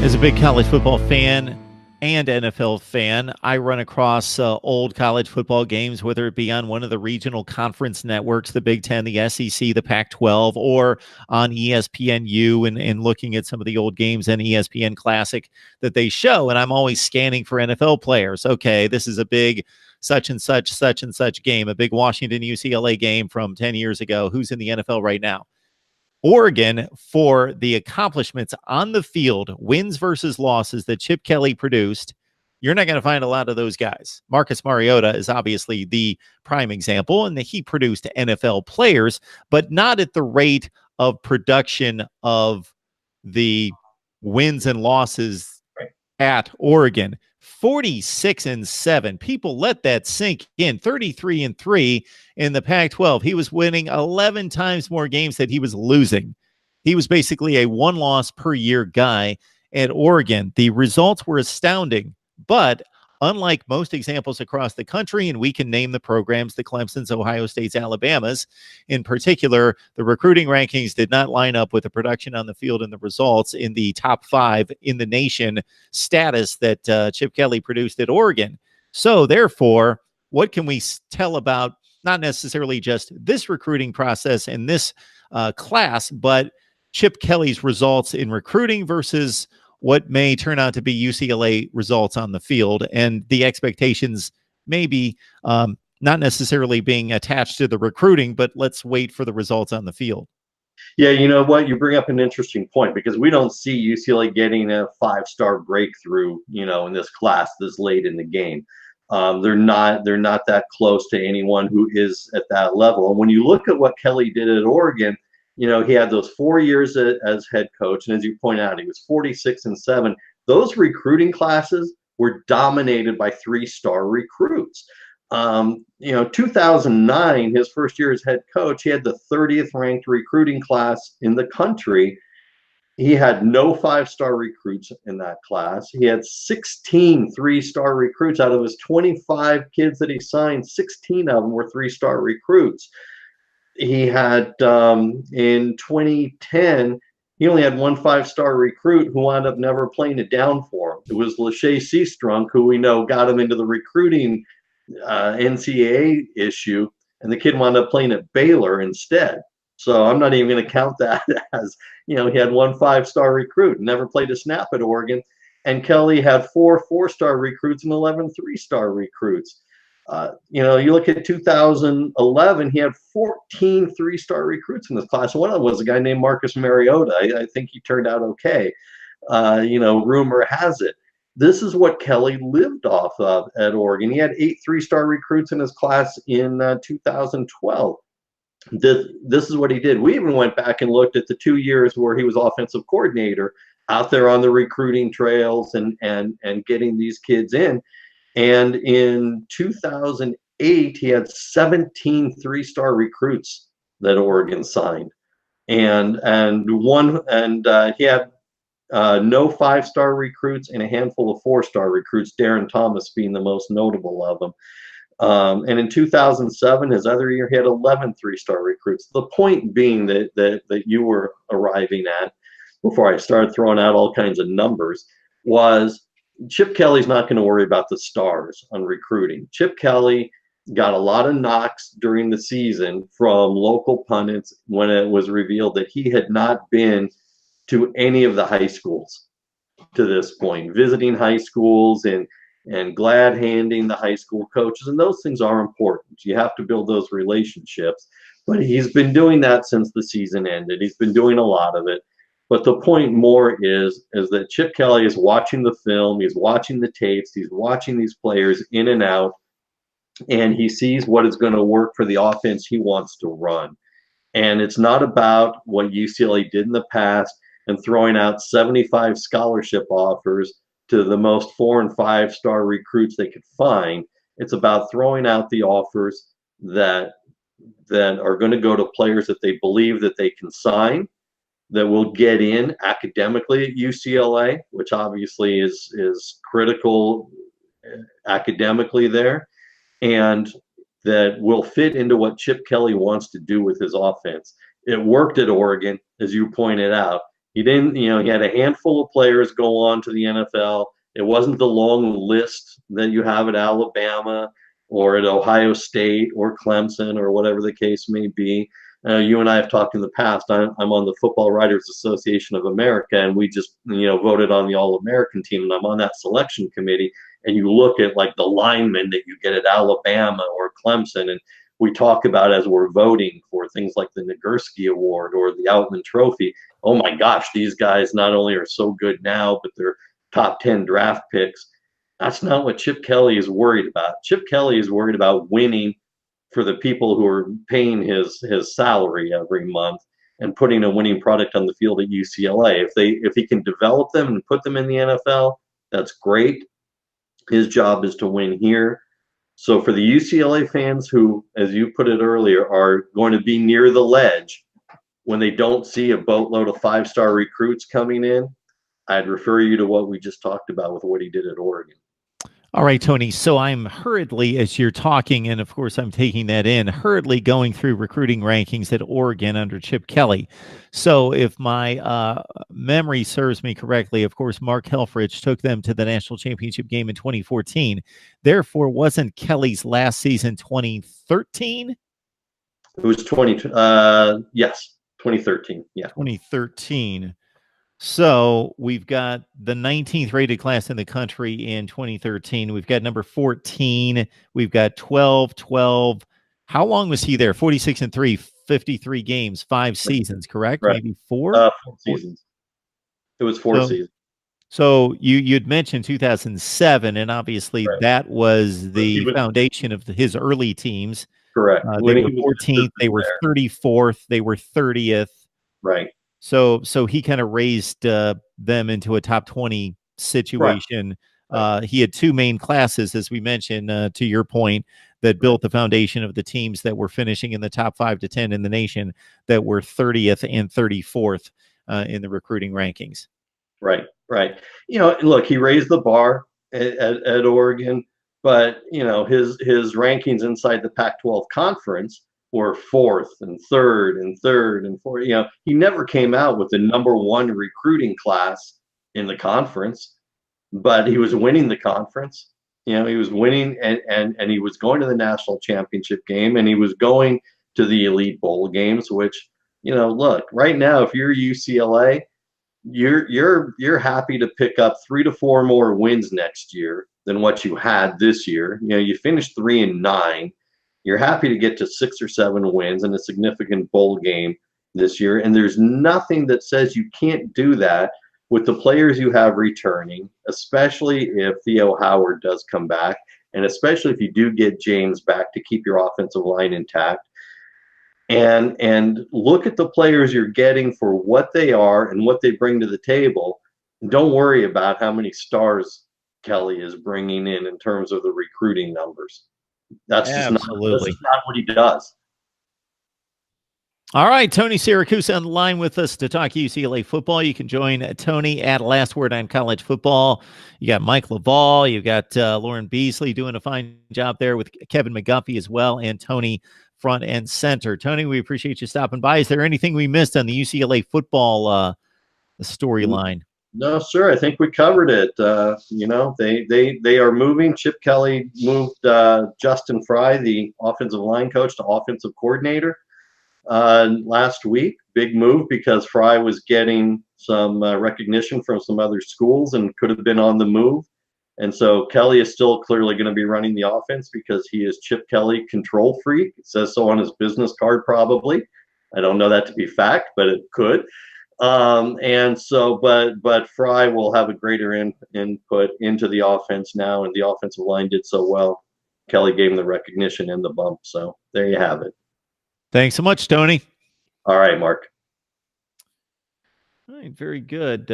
As a big college football fan and NFL fan, I run across old college football games, whether it be on one of the regional conference networks, the Big Ten, the SEC, the Pac-12, or on ESPNU, and looking at some of the old games and ESPN Classic that they show. And I'm always scanning for NFL players. Okay, this is a big such and such game, a big Washington UCLA game from 10 years ago. Who's in the NFL right now? Oregon, for the accomplishments on the field, wins versus losses that Chip Kelly produced, you're not going to find a lot of those guys. Marcus Mariota is obviously the prime example, and he produced NFL players, but not at the rate of production of the wins and losses at Oregon. 46-7. People let that sink in. 33-3 in the Pac-12. He was winning 11 times more games that he was losing. He was basically a one loss per year guy at Oregon. The results were astounding, but unlike most examples across the country, and we can name the programs, the Clemsons, Ohio States, Alabamas in particular, the recruiting rankings did not line up with the production on the field and the results in the top 5 in the nation status that Chip Kelly produced at Oregon. So therefore, what can we tell about not necessarily just this recruiting process and this class, but Chip Kelly's results in recruiting versus what may turn out to be UCLA results on the field, and the expectations maybe not necessarily being attached to the recruiting, but let's wait for the results on the field. Yeah, you know what? You bring up an interesting point because we don't see UCLA getting a 5-star breakthrough, in this class this late in the game. They're not that close to anyone who is at that level. And when you look at what Kelly did at Oregon, he had those 4 years as head coach. And as you point out, he was 46-7. Those recruiting classes were dominated by 3-star recruits. 2009, his first year as head coach, he had the 30th ranked recruiting class in the country. He had no 5-star recruits in that class. He had 16 3-star recruits. Out of his 25 kids that he signed, 16 of them were 3-star recruits. He had, in 2010, he only had one 5-star recruit who wound up never playing it down for him. It was Lachey Seastrunk, who we know got him into the recruiting NCAA issue, and the kid wound up playing at Baylor instead. So I'm not even going to count that as, he had one 5-star recruit, never played a snap at Oregon. And Kelly had 4 4-star recruits and 11 3-star recruits. You look at 2011, he had 14 3-star recruits in this class. One of them was a guy named Marcus Mariota. I think he turned out okay. Rumor has it. This is what Kelly lived off of at Oregon. He had 8 3-star recruits in his class in 2012. This is what he did. We even went back and looked at the 2 years where he was offensive coordinator out there on the recruiting trails and getting these kids in. And in 2008, he had 17 3-star recruits that Oregon signed, and he had no 5-star recruits and a handful of 4-star recruits, Darren Thomas being the most notable of them. And in 2007, his other year, he had 11 3-star recruits. The point being that you were arriving at before I started throwing out all kinds of numbers was Chip Kelly's not going to worry about the stars on recruiting. Chip Kelly got a lot of knocks during the season from local pundits when it was revealed that he had not been to any of the high schools to this point, visiting high schools and glad handing the high school coaches. And those things are important. You have to build those relationships. But he's been doing that since the season ended. He's been doing a lot of it. But the point more is that Chip Kelly is watching the film, he's watching the tapes, he's watching these players in and out, and he sees what is going to work for the offense he wants to run. And it's not about what UCLA did in the past and throwing out 75 scholarship offers to the most 4- and 5-star recruits they could find. It's about throwing out the offers that are going to go to players that they believe that they can sign, that will get in academically at UCLA, which obviously is critical academically there, and that will fit into what Chip Kelly wants to do with his offense. It worked at Oregon, as you pointed out. He didn't, he had a handful of players go on to the NFL. It wasn't the long list that you have at Alabama or at Ohio State or Clemson or whatever the case may be. You and I have talked in the past. I'm on the Football Writers Association of America, and we just voted on the All-American team, and I'm on that selection committee. And you look at like the linemen that you get at Alabama or Clemson, and we talk about as we're voting for things like the Nagurski Award or the Outman Trophy. Oh my gosh, these guys not only are so good now, but they're top 10 draft picks. That's not what Chip Kelly is worried about. Chip Kelly is worried about winning for the people who are paying his salary every month and putting a winning product on the field at UCLA. If he can develop them and put them in the NFL, that's great. His job is to win here. So for the UCLA fans who, as you put it earlier, are going to be near the ledge when they don't see a boatload of 5-star recruits coming in, I'd refer you to what we just talked about with what he did at Oregon. All right, Tony. So I'm hurriedly, as you're talking, and of course I'm taking that in, hurriedly going through recruiting rankings at Oregon under Chip Kelly. So if my memory serves me correctly, of course, Mark Helfrich took them to the national championship game in 2014. Therefore, wasn't Kelly's last season 2013? It was 2013. Yeah. 2013. So we've got the 19th rated class in the country in 2013. We've got number 14. We've got 12. How long was he there? 46-3, 53 games, 5 seasons, correct? Right. Maybe 4? 4 seasons. It was 4 seasons. So you'd mentioned 2007, and obviously that was the foundation of his early teams. Correct. They were 14th. They were 34th. They were 30th. Right. So he kind of raised them into a top 20 situation. Right. He had 2 main classes, as we mentioned, to your point, that built the foundation of the teams that were finishing in the top 5 to 10 in the nation, that were 30th and 34th in the recruiting rankings. Right. Look, he raised the bar at Oregon, but his rankings inside the Pac-12 conference were 4th and 3rd and 4th. He never came out with the number 1 recruiting class in the conference, but he was winning the conference. He was winning, and he was going to the national championship game, and he was going to the Elite Bowl games. Which, look, right now, if you're UCLA, you're happy to pick up 3 to 4 more wins next year than what you had this year. You finished 3-9. You're happy to get to 6 or 7 wins in a significant bowl game this year. And there's nothing that says you can't do that with the players you have returning, especially if Theo Howard does come back, and especially if you do get James back to keep your offensive line intact. And look at the players you're getting for what they are and what they bring to the table. Don't worry about how many stars Kelly is bringing in terms of the recruiting numbers. That's just not what he does. All right, Tony Siracusa on the line with us to talk UCLA football. You can join Tony at Last Word on College Football. You got Mike Laval. You've got Lauren Beasley doing a fine job there with Kevin McGuffey as well, and Tony front and center. Tony, we appreciate you stopping by. Is there anything we missed on the UCLA football storyline? No, sir. I think we covered it. They are moving. Chip Kelly moved Justin Fry, the offensive line coach, to offensive coordinator last week. Big move because Fry was getting some recognition from some other schools and could have been on the move. And so Kelly is still clearly going to be running the offense because he is Chip Kelly control freak. It says so on his business card, probably. I don't know that to be fact, but it could. And so, but Fry will have a greater input into the offense now, and the offensive line did so well. Kelly gave him the recognition and the bump. So there you have it. Thanks so much, Tony. All right, Mark. All right, very good.